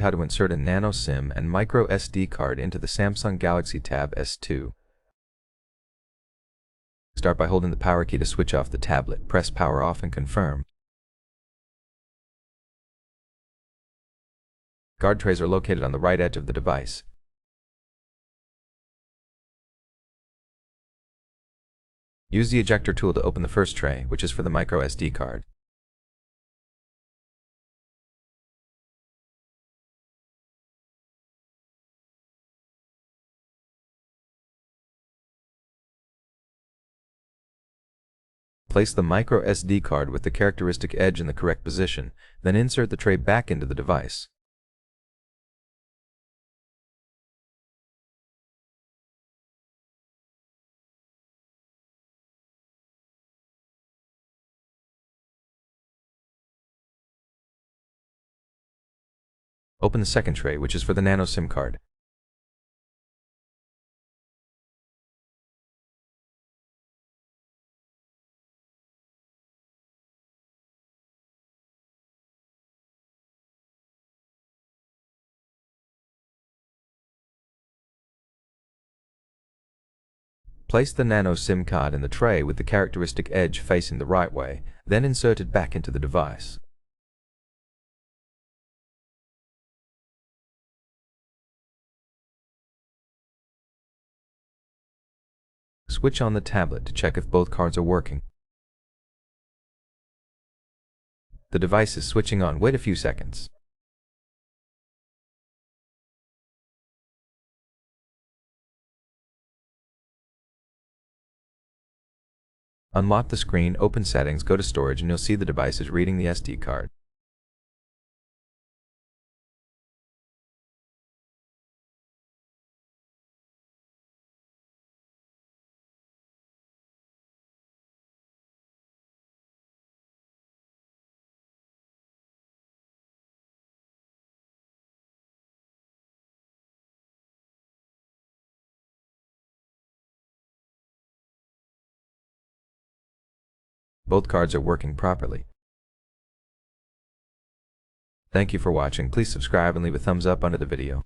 How to insert a Nano SIM and micro SD card into the Samsung Galaxy Tab S2. Start by holding the power key to switch off the tablet. Press power off and confirm. Guard trays are located on the right edge of the device. Use the ejector tool to open the first tray, which is for the micro SD card. Place the micro SD card with the characteristic edge in the correct position, then insert the tray back into the device. Open the second tray, which is for the Nano SIM card. Place the Nano SIM card in the tray with the characteristic edge facing the right way, then insert it back into the device. Switch on the tablet to check if both cards are working. The device is switching on. Wait a few seconds. Unlock the screen, open Settings, go to Storage, and you'll see the device is reading the SD card. Both cards are working properly. Thank you for watching. Please subscribe and leave a thumbs up under the video.